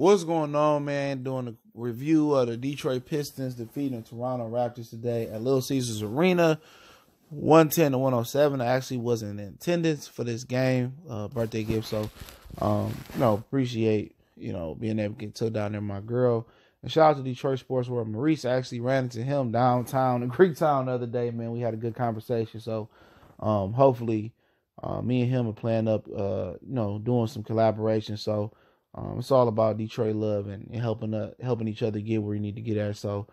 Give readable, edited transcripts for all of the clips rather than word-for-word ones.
What's going on, man? Doing a review of the Detroit Pistons defeating the Toronto Raptors today at Little Caesars Arena, 110-107. I actually wasn't in attendance for this game, birthday gift. So, appreciate, being able to get took down there with my girl. And shout out to Detroit Sports World. Maurice actually ran into him downtown in Greektown the other day, man. We had a good conversation. So, hopefully, me and him are planning up, doing some collaboration. So, it's all about Detroit love and helping each other get where you need to get at. So,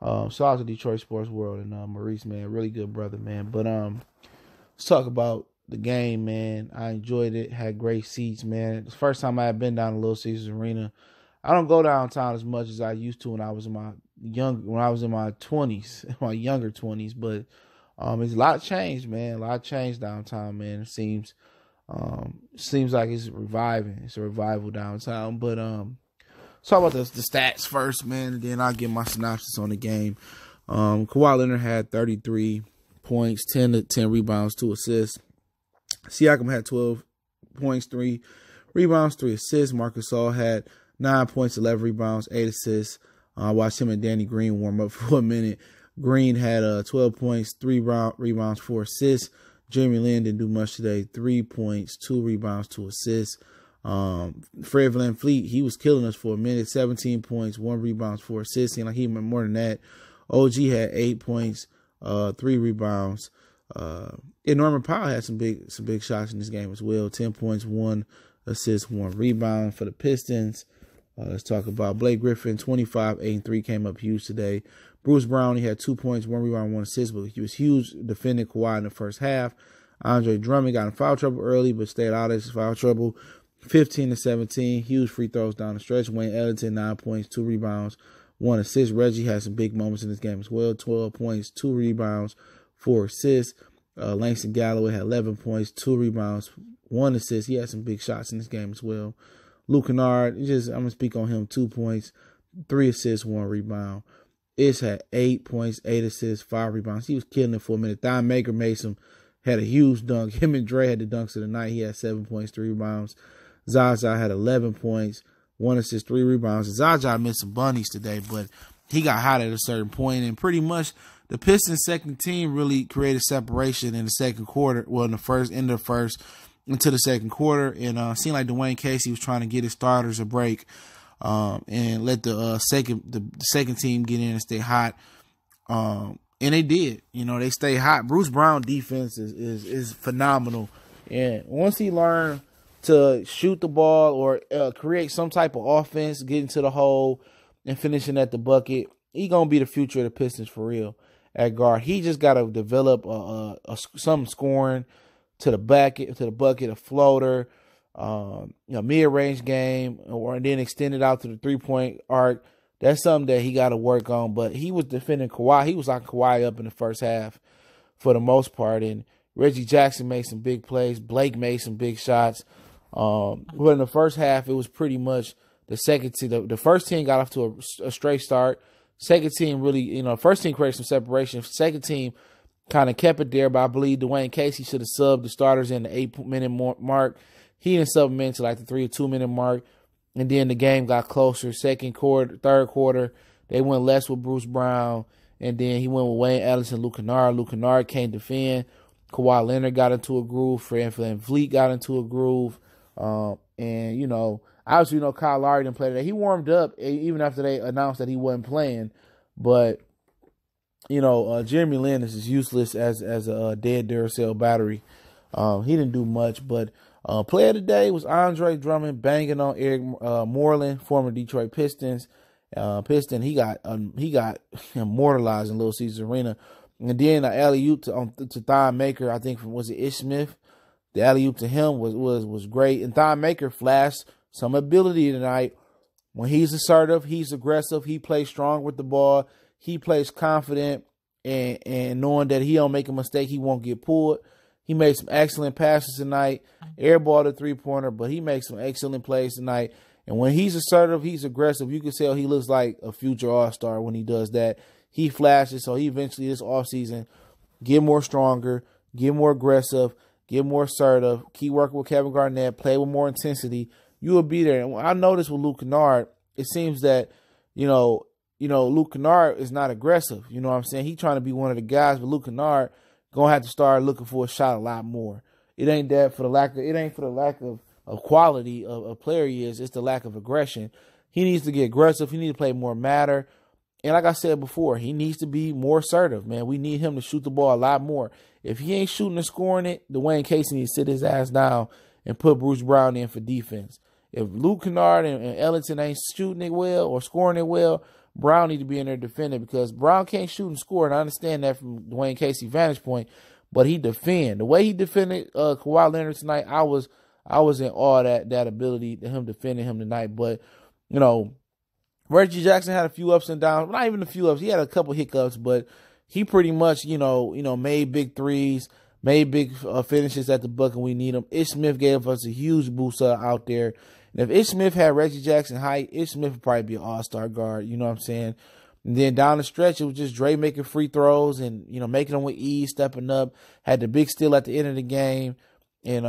shout out to Detroit Sports World and Maurice, man, really good brother, man. But let's talk about the game, man. I enjoyed it. Had great seats, man. It's the first time I had been down to Little Caesars Arena. I don't go downtown as much as I used to when I was in my twenties, my younger 20s. But it's a lot changed, man. A lot changed downtown, man. It seems like it's reviving. It's a revival downtown. But let's talk about the stats first, man, and then I'll get my synopsis on the game. Kawhi Leonard had 33 points, 10 rebounds, 2 assists. Siakam had 12 points, 3 rebounds, 3 assists. Marcus Gasol had 9 points, 11 rebounds, 8 assists. I watched him and Danny Green warm up for a minute. Green had 12 points, 3 rebounds, 4 assists. Jeremy Lin didn't do much today. 3 points, 2 rebounds, 2 assists. Fred VanVleet, he was killing us for a minute. 17 points, 1 rebound, 4 assists. Seemed like he went more than that. OG had 8 points, 3 rebounds. And Norman Powell had some big shots in this game as well. 10 points, 1 assist, 1 rebound for the Pistons. Let's talk about Blake Griffin. 25, 8, and 3 came up huge today. Bruce Brown, he had 2 points, 1 rebound, 1 assist, but he was huge defending Kawhi in the first half. Andre Drummond got in foul trouble early, but stayed out of his foul trouble. 15-17, huge free throws down the stretch. Wayne Ellington, 9 points, 2 rebounds, 1 assist. Reggie had some big moments in this game as well. 12 points, 2 rebounds, 4 assists. Langston Galloway had 11 points, 2 rebounds, 1 assist. He had some big shots in this game as well. Luke Kennard, I'm going to speak on him, 2 points, 3 assists, 1 rebound. Ish had 8 points, 8 assists, 5 rebounds. He was killing it for a minute. Thon Maker had a huge dunk. Him and Dre had the dunks of the night. He had 7 points, 3 rebounds. Zaza had 11 points, 1 assist, 3 rebounds. Zaza missed some bunnies today, but he got hot at a certain point, and pretty much the Pistons' second team really created separation in the second quarter. Well, in the end of the first into the second quarter, and it seemed like Dwayne Casey was trying to get his starters a break. And let the second team get in and stay hot. And they did. They stay hot. Bruce Brown defense is phenomenal. And once he learned to shoot the ball or create some type of offense, get into the hole and finishing at the bucket, he gonna be the future of the Pistons for real at guard. He just gotta develop some scoring to the bucket, a floater. Mid-range game, and then extend it out to the 3-point arc. That's something that he got to work on. But he was defending Kawhi. He was locking Kawhi up in the first half for the most part. And Reggie Jackson made some big plays. Blake made some big shots. But in the first half, it was pretty much the second team. The first team got off to a straight start. Second team really, first team created some separation. Second team kind of kept it there. But I believe Dwayne Casey should have subbed the starters in the 8-minute mark. He didn't sub him into like the 3 or 2 minute mark. And then the game got closer. Second quarter, third quarter, they went less with Bruce Brown. And then he went with Wayne Ellington, Luke Kennard. Luke Kennard can't defend. Kawhi Leonard got into a groove. Fred VanVleet got into a groove. And, obviously, Kyle Lowry didn't play today. He warmed up even after they announced that he wasn't playing. But, Jeremy Lin is as useless as a dead Duracell battery. He didn't do much, but player today was Andre Drummond banging on Eric Moreland, former Detroit Pistons. He got immortalized in Little Caesars Arena. And then the alley-oop to Thon Maker, I think was it Ish Smith? The alley-oop to him was great. And Thon Maker flashed some ability tonight. When he's assertive, he's aggressive, he plays strong with the ball, he plays confident, and knowing that he don't make a mistake, he won't get pulled. He made some excellent passes tonight, airballed a 3-pointer, but he makes some excellent plays tonight. And when he's assertive, he's aggressive. You can tell he looks like a future all-star when he does that. He flashes, so he eventually this offseason get more stronger, get more aggressive, get more assertive, keep working with Kevin Garnett, play with more intensity. you will be there. And I noticed with Luke Kennard, it seems that, Luke Kennard is not aggressive. You know what I'm saying? He trying to be one of the guys, but Luke Kennard gonna have to start looking for a shot a lot more. It ain't for the lack of quality of player he is. It's the lack of aggression. He needs to get aggressive. He needs to play more matter. And like I said before, he needs to be more assertive, man. We need him to shoot the ball a lot more. If he ain't shooting and scoring it, Dwayne Casey needs to sit his ass down and put Bruce Brown in for defense. If Luke Kennard and Ellington ain't shooting it well or scoring it well, Brown need to be in there defending, because Brown can't shoot and score, and I understand that from Dwayne Casey's vantage point, but he defend. The way he defended Kawhi Leonard tonight, I was in awe of that ability to him defending him tonight. But, Reggie Jackson had a few ups and downs. Not even a few ups. He had a couple hiccups, but he pretty much, made big threes, made big finishes at the bucket when we need him. Ish Smith gave us a huge boost out there. And if Ish Smith had Reggie Jackson height, Ish Smith would probably be an all-star guard. You know what I'm saying? And then down the stretch, it was just Dre making free throws and, making them with ease, stepping up. Had the big steal at the end of the game. And,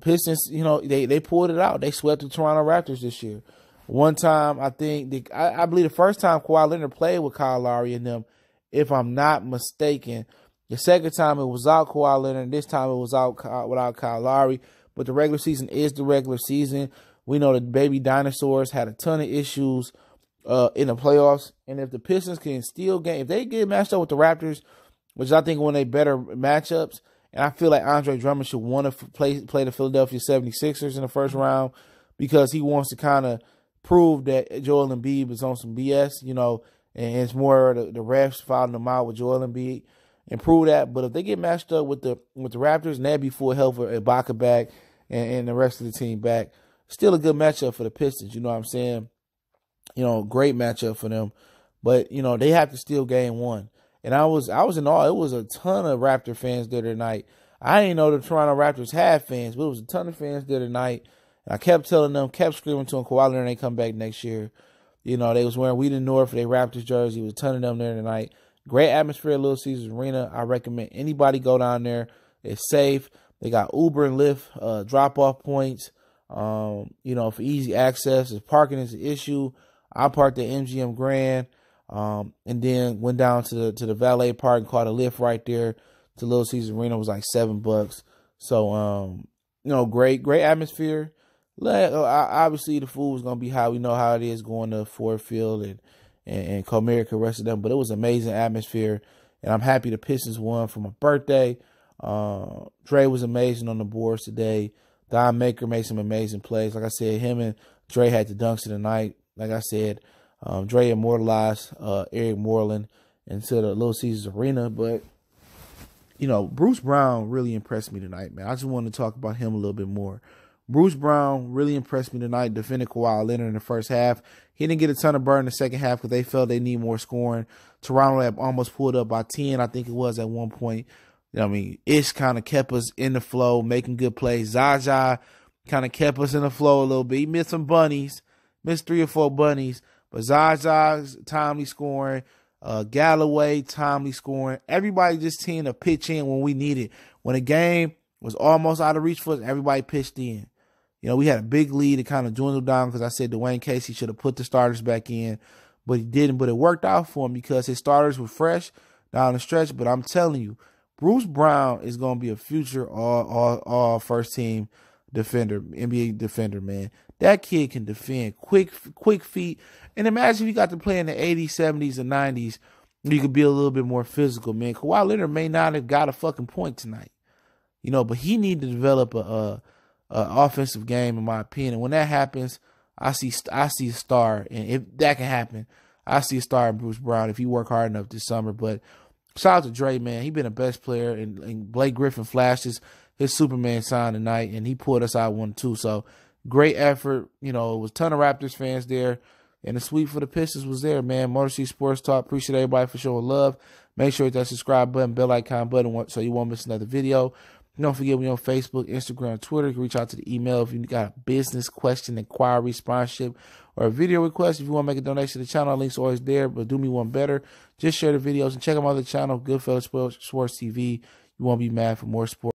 Pistons, they pulled it out. They swept the Toronto Raptors this year. One time, I think, I believe the first time Kawhi Leonard played with Kyle Lowry and them, if I'm not mistaken. The second time it was out Kawhi Leonard. This time it was out without Kyle Lowry. But the regular season is the regular season. We know the baby dinosaurs had a ton of issues in the playoffs. And if the Pistons can steal game, if they get matched up with the Raptors, which I think one of their better matchups, and I feel like Andre Drummond should want to play the Philadelphia 76ers in the first round, because he wants to kind of prove that Joel Embiid is on some BS, and it's more the refs fouling them out with Joel Embiid and prove that. But if they get matched up with the Raptors, and that'd be full health for Ibaka back and the rest of the team back, still a good matchup for the Pistons. You know what I'm saying? Great matchup for them. But they have to steal game one. And I was in awe. It was a ton of Raptor fans there tonight. I didn't know the Toronto Raptors had fans, but it was a ton of fans there tonight. And I kept telling them, kept screaming to them, Kawhi Leonard ain't come back next year. They was wearing We the North for their Raptors jersey. It was a ton of them there tonight. Great atmosphere at Little Caesars Arena. I recommend anybody go down there. It's safe. They got Uber and Lyft drop-off points, for easy access. If parking is an issue, I parked at MGM Grand, and then went down to the valet park and caught a Lyft right there to Little Caesars Arena. It was like $7. So, great atmosphere. Obviously, the food was going to be high. We know how it is going to Ford Field and Comerica, the rest of them. But it was amazing atmosphere, and I'm happy the Pistons won for my birthday. Dre was amazing on the boards today. Don Maker made some amazing plays. Like I said, him and Dre had the dunks of the night. Like I said, Dre immortalized Eric Moreland into the Little Caesars Arena. But, Bruce Brown really impressed me tonight, man. I just wanted to talk about him a little bit more. Bruce Brown really impressed me tonight, defending Kawhi Leonard in the first half. He didn't get a ton of burn in the second half because they felt they need more scoring. Toronto had almost pulled up by 10, I think it was at one point. Ish kind of kept us in the flow, making good plays. Zaza kind of kept us in the flow a little bit. He missed some bunnies, missed 3 or 4 bunnies. But Zaza's timely scoring. Galloway timely scoring. Everybody just seemed to pitch in when we needed. When the game was almost out of reach for us, everybody pitched in. We had a big lead. It kind of dwindled down because I said Dwayne Casey should have put the starters back in, but he didn't. But it worked out for him because his starters were fresh down the stretch. But I'm telling you, Bruce Brown is going to be a future all first team defender, NBA defender, man. That kid can defend, quick feet. And imagine if you got to play in the 80s, 70s, and 90s, you could be a little bit more physical, man. Kawhi Leonard may not have got a fucking point tonight, but he need to develop a offensive game, in my opinion. And when that happens, I see a star. And if that can happen, I see a star in Bruce Brown if he work hard enough this summer. But shout out to Dre, man. He been the best player, and Blake Griffin flashed his Superman sign tonight, and he pulled us out 1-2. So great effort. It was a ton of Raptors fans there, and the sweep for the Pistons was there, man. Motor City Sports Talk. Appreciate everybody for showing love. Make sure you hit that subscribe button, bell icon button, so you won't miss another video. Don't forget, we're on Facebook, Instagram, Twitter. You can reach out to the email if you got a business question, inquiry, sponsorship, or a video request. If you want to make a donation to the channel, links always there. But do me one better. Just share the videos and check out my other channel, Goodfellas Sports TV. You won't be mad for more sports.